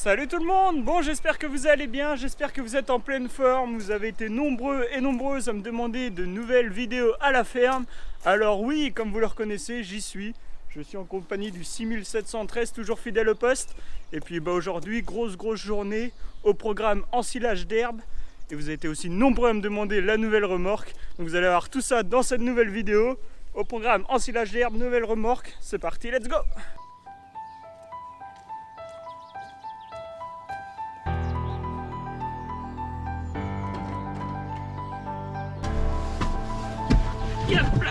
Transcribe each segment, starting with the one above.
Salut tout le monde. Bon, j'espère que vous allez bien, j'espère que vous êtes en pleine forme. Vous avez été nombreux et nombreuses à me demander de nouvelles vidéos à la ferme. Alors oui, comme vous le reconnaissez, j'y suis. Je suis en compagnie du 6713, toujours fidèle au poste. Et puis aujourd'hui, grosse journée au programme ensilage d'herbe. Et vous avez été aussi nombreux à me demander la nouvelle remorque. Donc vous allez avoir tout ça dans cette nouvelle vidéo. Au programme ensilage d'herbe, nouvelle remorque. C'est parti, let's go! Yep là.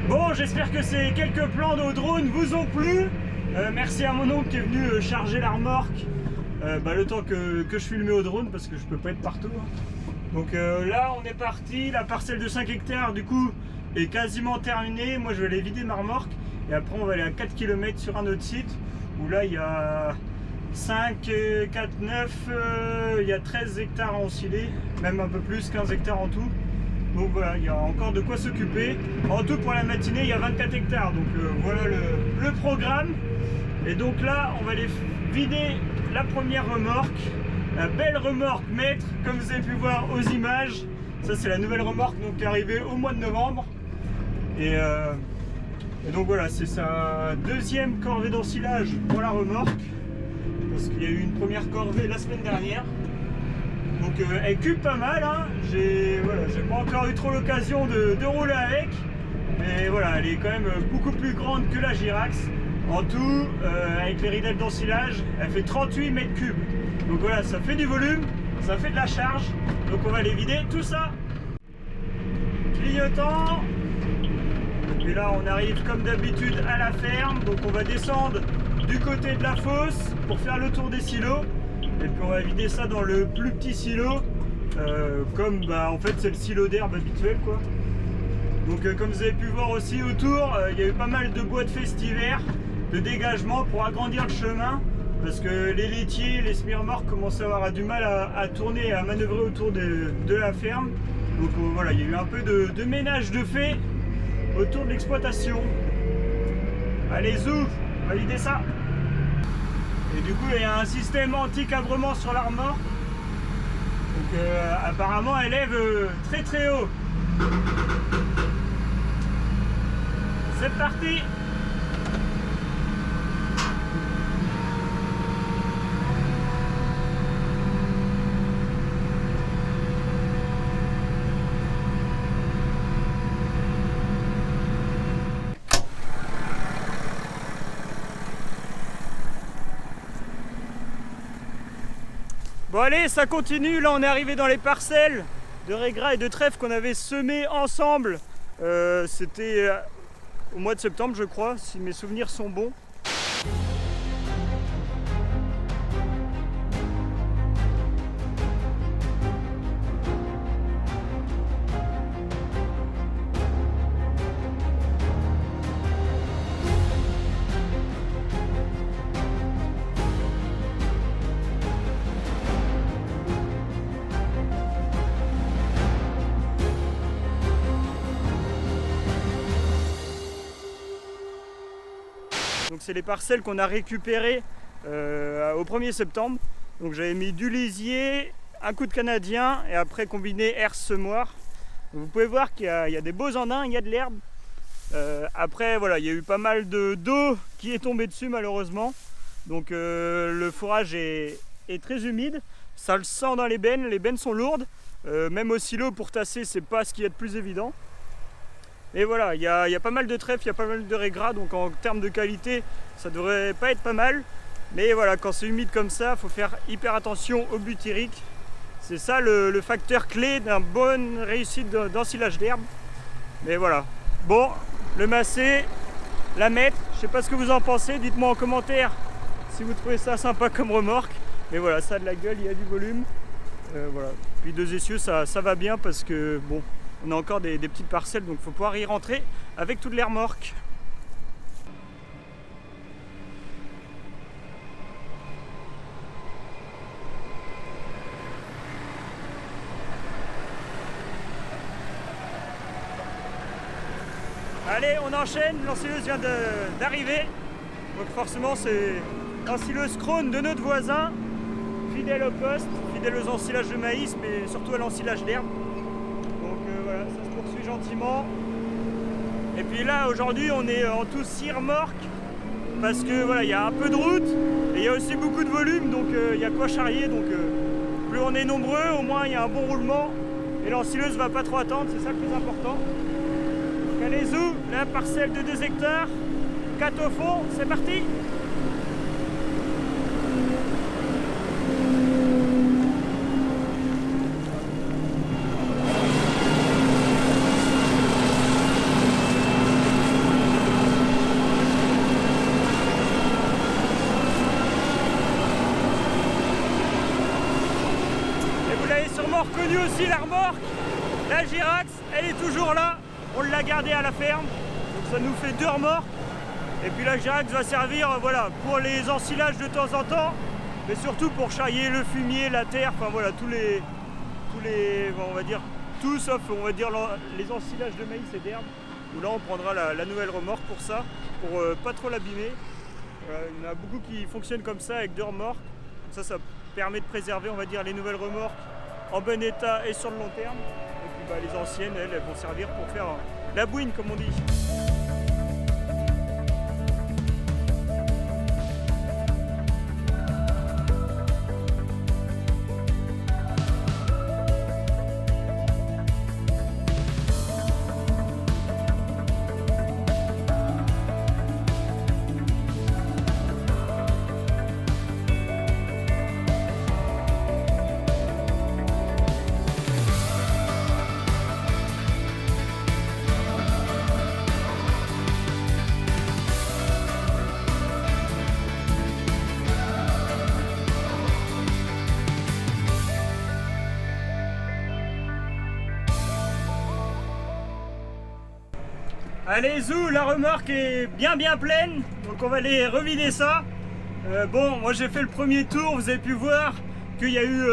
Bon, j'espère que ces quelques plans de drone vous ont plu. Merci à mon oncle qui est venu charger la remorque le temps que je filmais au drone parce que je peux pas être partout. Donc là on est parti, la parcelle de 5 hectares du coup est quasiment terminée. Moi je vais aller vider ma remorque et après on va aller à 4 km sur un autre site où là il y a 5, 4, 9, il y a 13 hectares à ensiler, même un peu plus, 15 hectares en tout. Donc voilà, il y a encore de quoi s'occuper. En tout pour la matinée, il y a 24 hectares. Donc voilà le programme. Et donc là, on va aller vider la première remorque. La belle remorque maître, comme vous avez pu voir aux images. Ça, c'est la nouvelle remorque donc, qui est arrivée au mois de novembre. Et donc voilà, c'est sa deuxième corvée d'ensilage pour la remorque. Parce qu'il y a eu une première corvée la semaine dernière. Donc elle cube pas mal, hein. J'ai pas encore eu trop l'occasion de rouler avec. Mais voilà, elle est quand même beaucoup plus grande que la Girax. En tout, avec les ridelles d'ensilage, elle fait 38 mètres cubes. Donc voilà, ça fait du volume, ça fait de la charge. Donc on va aller vider tout ça. Clignotant. Et là on arrive comme d'habitude à la ferme. Donc on va descendre du côté de la fosse pour faire le tour des silos. Et puis on va vider ça dans le plus petit silo, comme en fait c'est le silo d'herbe habituel quoi. Donc comme vous avez pu voir aussi autour, il y a eu pas mal de bois de festivaire, de dégagement pour agrandir le chemin, parce que les laitiers, les semi-remorques commencent à avoir du mal à tourner et à manœuvrer autour de la ferme. Donc voilà, il y a eu un peu de ménage de fait autour de l'exploitation. Allez zou, on va vider ça. Et du coup il y a un système anti-cabrement sur la remorque. Donc apparemment elle lève très haut. C'est parti. Bon allez, ça continue, là on est arrivé dans les parcelles de raigrats et de trèfle qu'on avait semées ensemble C'était au mois de septembre, je crois, si mes souvenirs sont bons. Donc c'est les parcelles qu'on a récupérées au 1er septembre. Donc j'avais mis du lisier, un coup de canadien et après combiné herse semoir. Vous pouvez voir qu'il y a des beaux andins, il y a de l'herbe. Après voilà, il y a eu pas mal d'eau qui est tombée dessus malheureusement. Donc le fourrage est très humide. Ça le sent dans les bennes sont lourdes. Même au silo pour tasser, c'est pas ce qu'il y a de plus évident. Et voilà, il y a pas mal de trèfles, il y a pas mal de raies-gras, donc en termes de qualité, ça devrait pas être pas mal. Mais voilà, quand c'est humide comme ça, il faut faire hyper attention au butyrique. C'est ça le facteur clé d'une bonne réussite d'ensilage d'herbe. Mais voilà. Bon, le macé, la mettre, je sais pas ce que vous en pensez, dites-moi en commentaire si vous trouvez ça sympa comme remorque. Mais voilà, ça a de la gueule, il y a du volume. Voilà. Puis 2 essieux, ça va bien parce que bon. On a encore des petites parcelles, donc il faut pouvoir y rentrer avec toutes les remorques. Allez, on enchaîne, l'ensileuse vient d'arriver. Donc forcément c'est l'ensileuse Krone de notre voisin, fidèle au poste, fidèle aux ensilages de maïs, mais surtout à l'ensilage d'herbe. Voilà, ça se poursuit gentiment. Et puis là aujourd'hui on est en tout 6 remorques parce que voilà, il y a un peu de route et il y a aussi beaucoup de volume, donc il y a quoi charrier. Donc plus on est nombreux, au moins il y a un bon roulement et l'ensileuse va pas trop attendre, c'est ça le plus important. Donc allez zou, la parcelle de 2 hectares, 4 au fond, c'est parti. Reconnu aussi la remorque, la Girax, elle est toujours là, on l'a gardée à la ferme, donc ça nous fait 2 remorques. Et puis la Girax va servir voilà, pour les ensilages de temps en temps, mais surtout pour charrier le fumier, la terre, enfin voilà, tous les on va dire, tout sauf on va dire les ensilages de maïs et d'herbe, où là on prendra la nouvelle remorque pour ça, pour pas trop l'abîmer. Il y en a beaucoup qui fonctionnent comme ça avec 2 remorques, donc ça permet de préserver on va dire les nouvelles remorques en bon état et sur le long terme. Et puis les anciennes, elles vont servir pour faire la bouine comme on dit. Allez zou, la remorque est bien pleine, donc on va aller revider ça. Bon, moi j'ai fait le premier tour, vous avez pu voir qu'il y a eu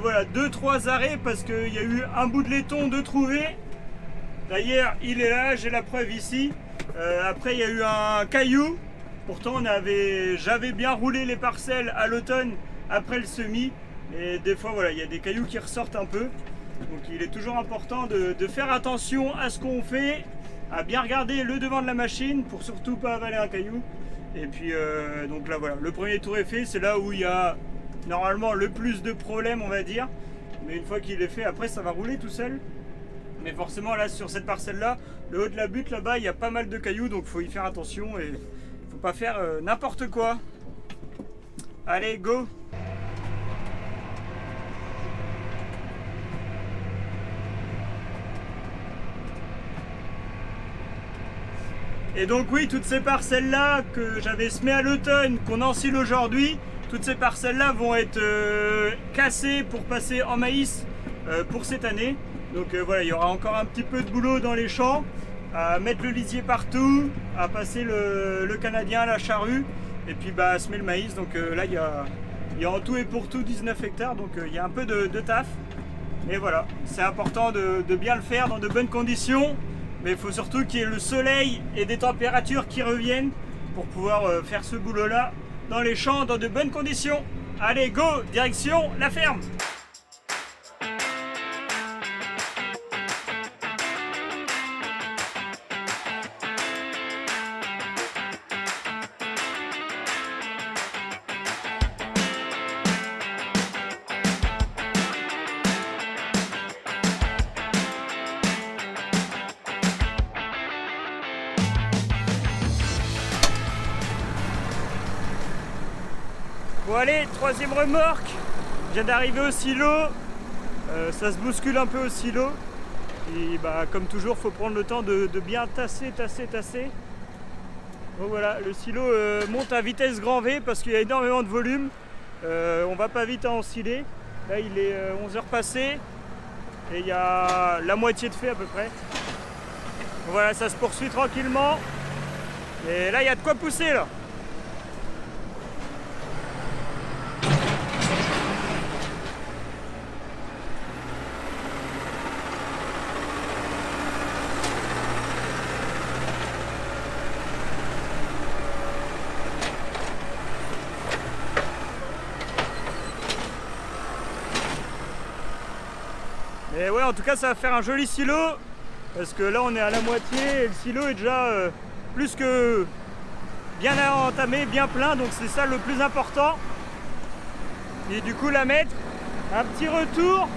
voilà, 2-3 arrêts parce qu'il y a eu un bout de laiton de trouvé. D'ailleurs il est là, j'ai la preuve ici. Après il y a eu un caillou, pourtant j'avais bien roulé les parcelles à l'automne après le semis. Et des fois voilà, il y a des cailloux qui ressortent un peu. Donc il est toujours important de faire attention à ce qu'on fait, à bien regarder le devant de la machine pour surtout pas avaler un caillou. Et puis donc là voilà, le premier tour est fait, c'est là où il y a normalement le plus de problèmes on va dire. Mais une fois qu'il est fait, après ça va rouler tout seul. Mais forcément là sur cette parcelle là, le haut de la butte là-bas, il y a pas mal de cailloux, donc faut y faire attention et faut pas faire n'importe quoi. Allez go! Et donc oui, toutes ces parcelles-là que j'avais semées à l'automne, qu'on ensile aujourd'hui, toutes ces parcelles-là vont être cassées pour passer en maïs pour cette année. Donc voilà, il y aura encore un petit peu de boulot dans les champs, à mettre le lisier partout, à passer le canadien, la charrue, et puis bah, à semer le maïs. Donc là, il y a en tout et pour tout 19 hectares, donc il y a un peu de taf. Mais voilà, c'est important de bien le faire dans de bonnes conditions. Mais il faut surtout qu'il y ait le soleil et des températures qui reviennent pour pouvoir faire ce boulot-là dans les champs, dans de bonnes conditions. Allez, go, direction la ferme! Bon allez, troisième remorque, je viens d'arriver au silo, ça se bouscule un peu au silo, et bah, comme toujours faut prendre le temps de bien tasser. Donc voilà, le silo monte à vitesse grand V parce qu'il y a énormément de volume, on va pas vite à ensiler, là il est 11h passé et il y a la moitié de fait à peu près. Donc voilà, ça se poursuit tranquillement, et là il y a de quoi pousser là. Et ouais, en tout cas ça va faire un joli silo, parce que là on est à la moitié et le silo est déjà plus que bien entamé, bien plein, donc c'est ça le plus important. Et du coup la mettre, un petit retour,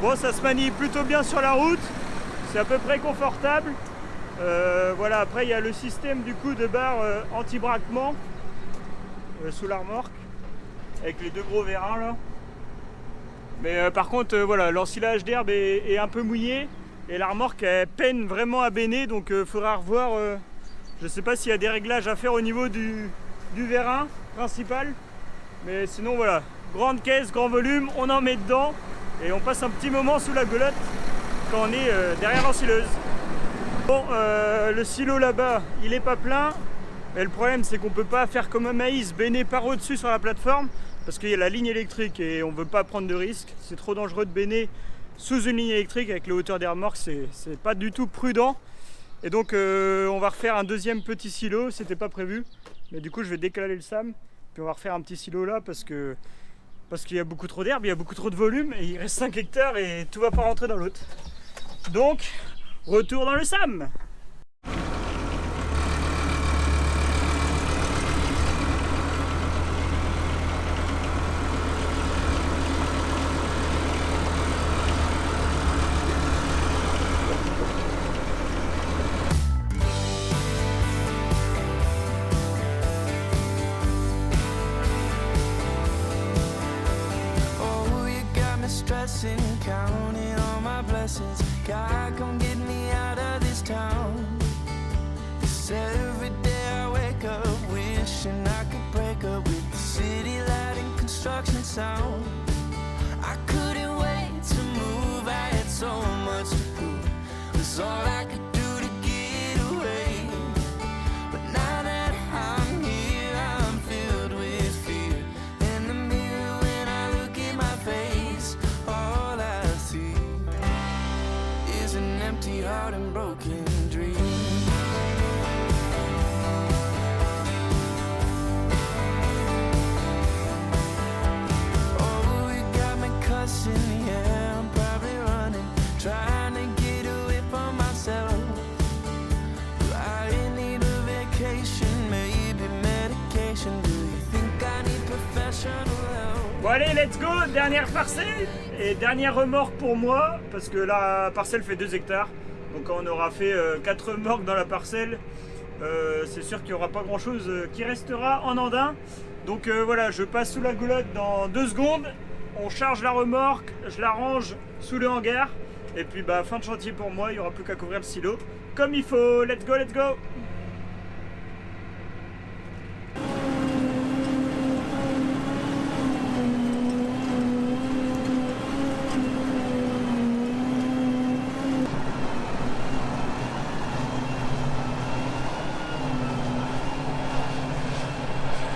bon ça se manie plutôt bien sur la route, c'est à peu près confortable. Voilà, après il y a le système du coup de barre anti-braquement sous la remorque, avec les deux gros vérins là. Mais par contre, voilà, l'ensilage d'herbe est un peu mouillé et la remorque elle peine vraiment à béner, donc il faudra revoir. Je ne sais pas s'il y a des réglages à faire au niveau du vérin principal, mais sinon voilà, grande caisse, grand volume, on en met dedans et on passe un petit moment sous la goulotte quand on est derrière l'ensileuse. Bon, le silo là-bas, il est pas plein, mais le problème c'est qu'on peut pas faire comme un maïs, béner par au-dessus sur la plateforme. Parce qu'il y a la ligne électrique et on ne veut pas prendre de risques. C'est trop dangereux de béner sous une ligne électrique avec les hauteurs des remorques, c'est pas du tout prudent. Et donc on va refaire un deuxième petit silo, c'était pas prévu. Mais du coup je vais décaler le SAM, puis on va refaire un petit silo là parce qu'il y a beaucoup trop d'herbe, il y a beaucoup trop de volume et il reste 5 hectares et tout va pas rentrer dans l'autre. Donc retour dans le SAM. Counting all my blessings, God come get me out of this town. 'Cause every day I wake up wishing I could break up with the city light and construction sound. I couldn't wait to move, I had so much to prove. It was all I could do to get away. But now that I'm here, I'm filled with fear. In the mirror when I look at my face, all I see is an empty heart and broken dreams. Oh, you got me cussing, yeah, I'm probably running, trying to get away from myself. Do I need a vacation, maybe medication? Do you think I need professional help? Bon allez, let's go, dernière parcelle et dernière remorque pour moi, parce que la parcelle fait 2 hectares. Donc quand on aura fait 4 remorques dans la parcelle, c'est sûr qu'il n'y aura pas grand chose qui restera en andin. Donc voilà, je passe sous la goulotte dans 2 secondes, on charge la remorque, je la range sous le hangar, et puis bah fin de chantier pour moi, il n'y aura plus qu'à couvrir le silo comme il faut. Let's go, let's go!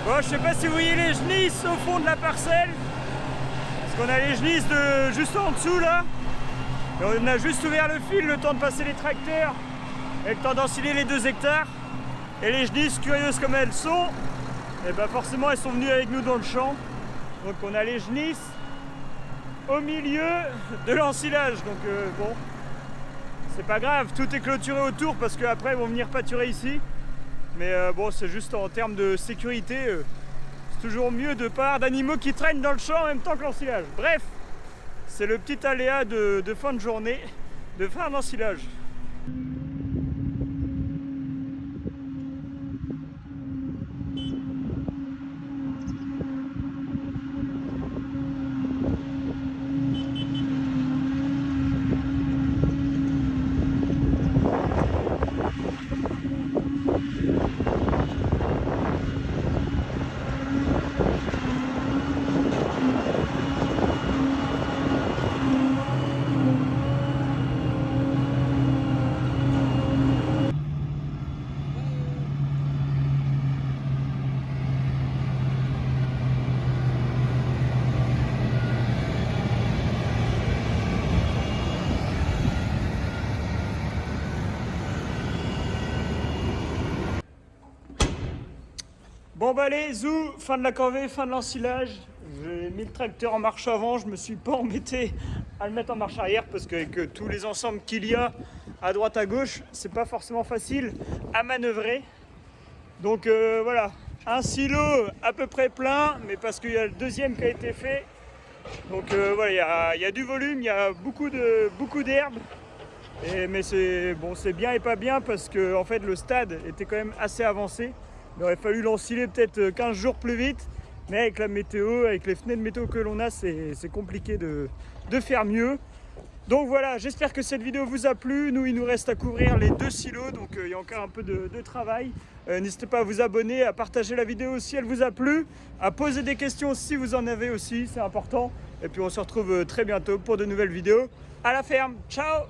Bon, je sais pas si vous voyez les genisses au fond de la parcelle. Parce qu'on a les genisses juste en dessous là. Et on a juste ouvert le fil le temps de passer les tracteurs. Avec le temps d'ensiler les 2 hectares. Et les genisses, curieuses comme elles sont, et ben forcément elles sont venues avec nous dans le champ. Donc on a les genisses au milieu de l'ensilage. Donc bon, c'est pas grave, tout est clôturé autour parce qu'après ils vont venir pâturer ici. Mais bon, c'est juste en termes de sécurité, c'est toujours mieux de pas avoir d'animaux qui traînent dans le champ en même temps que l'ensilage. Bref, c'est le petit aléa de fin de journée, de fin d'ensilage. Bon bah allez, zou, fin de la corvée, fin de l'ensilage. J'ai mis le tracteur en marche avant, je me suis pas embêté à le mettre en marche arrière parce qu'avec tous les ensembles qu'il y a à droite à gauche, c'est pas forcément facile à manœuvrer. Donc voilà, un silo à peu près plein, mais parce qu'il y a le deuxième qui a été fait. Donc voilà, il y a du volume, il y a beaucoup d'herbe. Mais c'est bon, c'est bien et pas bien parce que en fait le stade était quand même assez avancé. Il aurait fallu l'ensiler peut-être 15 jours plus vite, mais avec la météo, avec les fenêtres météo que l'on a, c'est compliqué de faire mieux. Donc voilà, j'espère que cette vidéo vous a plu. Nous, il nous reste à couvrir les 2 silos, donc il y a encore un peu de travail. N'hésitez pas à vous abonner, à partager la vidéo si elle vous a plu, à poser des questions si vous en avez aussi, c'est important. Et puis on se retrouve très bientôt pour de nouvelles vidéos. À la ferme, ciao!